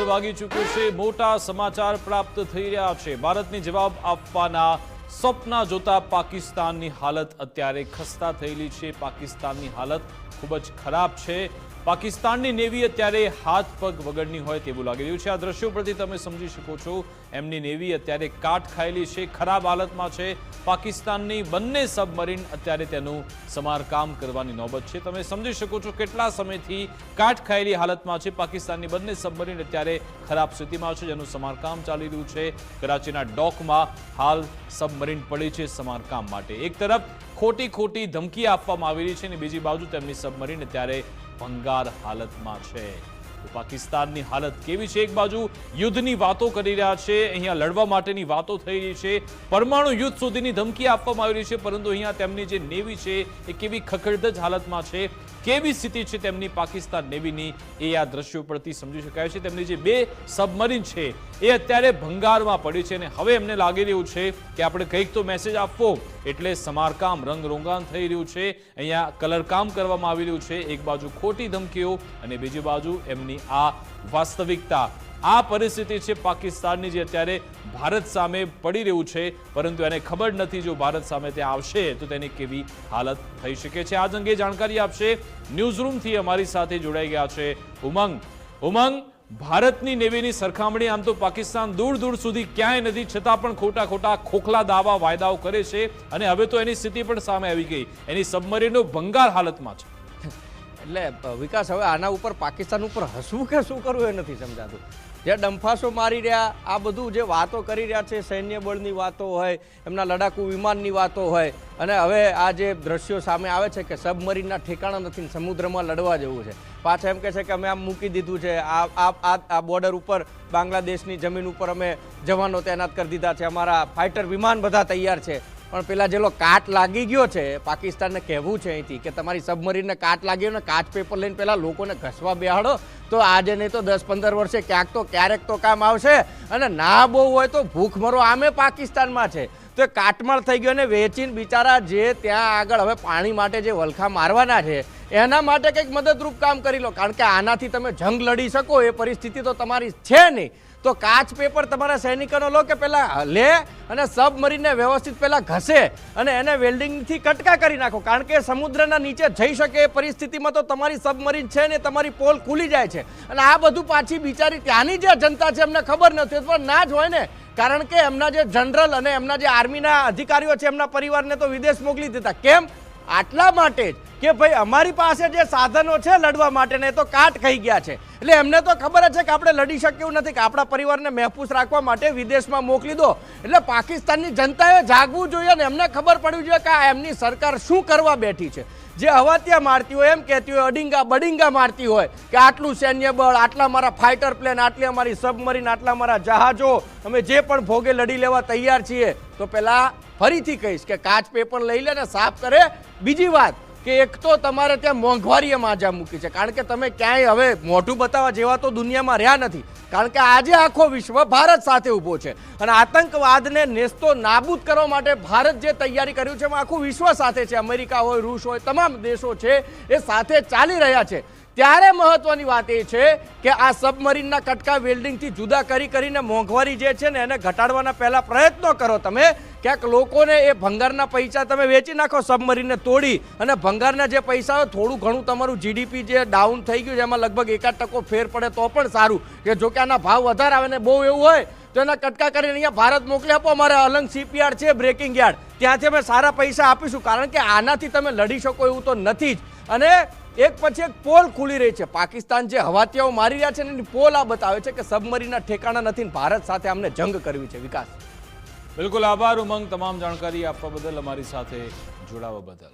12 વાગી ચૂક્યો છે। મોટા સમાચાર પ્રાપ્ત થઈ રહ્યા છે। ભારતની જવાબ આપવાના સપના જોતા પાકિસ્તાનની હાલત અત્યારે ખસ્તા થયેલી છે। પાકિસ્તાનની હાલત ખૂબ જ ખરાબ છે। પાકિસ્તાનની નેવી અત્યારે હાથ પગ વગરની હોય તેવું લાગી રહ્યું છે। આ દ્રશ્યો પરથી તમે સમજી શકો છો એમની નેવી અત્યારે કાટ ખાયેલી છે, ખરાબ હાલતમાં છે। પાકિસ્તાનની બંને સબમરીન અત્યારે તેનું સમારકામ કરવાની નોબત છે। તમે સમજી શકો છો કેટલા સમયથી કાટ ખાયેલી હાલતમાં છે। પાકિસ્તાનની બંને સબમરીન અત્યારે ખરાબ સ્થિતિમાં છે, જેનું સમારકામ ચાલી રહ્યું છે। કરાચીના ડોકમાં હાલ સબમરીન પડી છે સમારકામ માટે। એક તરફ ખોટી ધમકી આપવામાં આવી રહી છે અને બીજી બાજુ તેમની સબમરીન અત્યારે ભંગાર હાલતમાં છે। તો પાકિસ્તાનની હાલત કેવી છે? એક બાજુ યુદ્ધની વાતો કરી રહ્યા છે, અહીંયા લડવા માટેની વાતો થઈ રહી છે, પરમાણુ યુદ્ધ સુધીની ધમકી આપવામાં આવી રહી છે, પરંતુ અહીંયા તેમની જે નેવી છે એ કેવી ખખડધજ હાલતમાં છે, કેવી સ્થિતિ છે તેમની પાકિસ્તાન નેવીની એ આ દ્રશ્યો પરથી સમજી શકાય છે। તેમની જે બે સબમરીન છે એ અત્યારે ભંગારમાં પડી છે અને હવે એમને લાગી રહ્યું છે કે આપણે કંઈક તો મેસેજ આપવો, એટલે સમારકામ રંગરોગાન થઈ રહ્યું છે। અહીંયા કલરકામ કરવામાં આવી રહ્યું છે। એક બાજુ ખોટી ધમકીઓ અને બીજી બાજુ એમની આ વાસ્તવિકતા। આ પરિસ્થિતિ છે પાકિસ્તાનની જે અત્યારે ભારત સામે પડી રહ્યું છે, પરંતુ એને ખબર નથી જો ભારત સામે તે આવશે તો તેની કેવી હાલત થઈ શકે છે। આ અંગે જાણકારી આપશે ન્યૂઝરૂમથી અમારી સાથે જોડાઈ ગયા છે ઉમંગ। ભારતની નેવીની સરખામણી આમ તો પાકિસ્તાન દૂર સુધી ક્યાંય નથી, છતાં પણ ખોટા ખોખલા દાવા વાયદાઓ કરે છે અને હવે તો એની સ્થિતિ પણ સામે આવી ગઈ। એની સબમરીનો ભંગાર હાલતમાં છે। એટલે વિકાસ, હવે આના ઉપર પાકિસ્તાન ઉપર હસવું કે શું કરવું એ નથી સમજાતું। જે ડંફાસો મારી રહ્યા, આ બધું જે વાતો કરી રહ્યા છે, સૈન્ય બળની વાતો હોય, એમના લડાકુ વિમાનની વાતો હોય, અને હવે આ જે દ્રશ્યો સામે આવે છે કે સબમરીનના ઠેકાણા નથી, સમુદ્રમાં લડવા જેવું છે। પાછા એમ કહે છે કે અમે આમ મૂકી દીધું છે, આ બોર્ડર ઉપર બાંગ્લાદેશની જમીન ઉપર અમે જવાનો તૈનાત કરી દીધા છે, અમારા ફાઇટર વિમાન બધા તૈયાર છે। પણ પેલા જેલો કાટ લાગી ગયો છે, પાકિસ્તાનને કહેવું છે અહીંથી કે તમારી સબમરીનને કાટ લાગ્યો ને કાચ પેપર લઈને પેલા લોકોને ઘસવા બેહાડો, તો આજે નહીં તો 10-15 વર્ષે ક્યારેક તો કામ આવશે। અને ના બહુ હોય તો ભૂખમરો આમે પાકિસ્તાનમાં છે, તો એ કાટમાળ થઈ ગયો ને વેચીને બિચારા જે ત્યાં આગળ હવે પાણી માટે જે વલખા મારવાના છે એના માટે કંઈક મદદરૂપ કામ કરી લો, કારણ કે આનાથી તમે જંગ લડી શકો એ પરિસ્થિતિ તો તમારી છે નહીં। તો કાચ પેપર તમારા સૈનિકોનો લો કે પેલા લે અને સબમરીનને વ્યવસ્થિત પેલા ઘસે અને એને વેલ્ડિંગથી કટકા કરી નાખો, કારણ કે સમુદ્રના નીચે જઈ શકે એ પરિસ્થિતિમાં તો તમારી સબમરીન છે ને તમારી પોલ ખુલી જાય છે। અને આ બધું પાછી બિચારી ત્યાંની જે જનતા છે એમને ખબર નથી, પણ ના જ હોય ને, કારણ કે એમના જે જનરલ અને એમના જે આર્મીના અધિકારીઓ છે એમના પરિવારને તો વિદેશ મોકલી દીધા। કેમ? આટલા માટે જ કે ભાઈ અમારી પાસે જે સાધનો છે લડવા માટે ને તો કાટ ખાઈ ગયા છે, એટલે એમને તો ખબર જ છે કે આપણે લડી શકીએ એવું નથી, કે આપણા પરિવારને મહેફૂઝ રાખવા માટે વિદેશમાં મોકલી દો। એટલે પાકિસ્તાનની જનતાએ જાગવું જોઈએ ને એમને ખબર પડવી જોઈએ કે આ એમની સરકાર શું કરવા બેઠી છે। જે હવાતિયા મારતી હોય, એમ કહેતી હોય, અડિંગા બડિંગા મારતી હોય કે આટલું સૈન્ય બળ, આટલા મારા ફાઇટર પ્લેન, આટલી અમારી સબમરીન, આટલા મારા જહાજો, અમે જે પણ ભોગે લડી લેવા તૈયાર છીએ, તો પેલા ફરીથી કહીશ કે કાચ પેપર લઈ લે ને સાફ કરે। બીજી વાત કે એક તો તમારે ત્યાં મોંઘવારીએ માજા મૂકી છે, કારણ કે તમે ક્યાંય હવે મોઢું બતાવવા જેવા તો દુનિયામાં રહ્યા નથી, કારણ કે આજે આખો વિશ્વ ભારત સાથે ઊભો છે અને આતંકવાદને નેસ્તો નાબૂદ કરવા માટે ભારત જે તૈયારી કર્યું છે એમાં આખું વિશ્વ સાથે છે। અમેરિકા હોય, રૂસ હોય, તમામ દેશો છે એ સાથે ચાલી રહ્યા છે। ત્યારે મહત્વની વાત એ છે કે આ સબમરીનના કટકા વેલ્ડિંગથી જુદા કરીને મોંઘવારી જે છે ને એને ઘટાડવાના પહેલા પ્રયત્નો કરો તમે। ક્યાંક લોકોને એ ભંગારના પૈસા તમે વેચી નાખો, સબમરીનને તોડી, અને ભંગારના જે પૈસા હોય થોડું ઘણું તમારું જીડીપી જે ડાઉન થઈ ગયું છે એમાં લગભગ 1% ફેર પડે તો પણ સારું, કે જો કે આના ભાવ વધારે આવે ને બહુ એવું હોય તો એના કટકા કરીને અહીંયા ભારત મોકલી આપો। અમારે અલંગ શિપયાર્ડ છે, બ્રેકિંગ યાર્ડ, ત્યાંથી અમે સારા પૈસા આપીશું, કારણ કે આનાથી તમે લડી શકો એવું તો નથી જ। અને એક પછી એક પોલ ખુલી રહી છે। પાકિસ્તાન જે હવાતિયાઓ મારી રહ્યા છે ને એની પોલ આ બતાવે છે કે સબમરીનના ઠેકાણા નથી, ભારત સાથે અમને જંગ કરવી છે। વિકાસ, બિલકુલ આભાર ઉમંગ, તમામ જાણકારી આપવા બદલ, અમારી સાથે જોડાવા બદલ।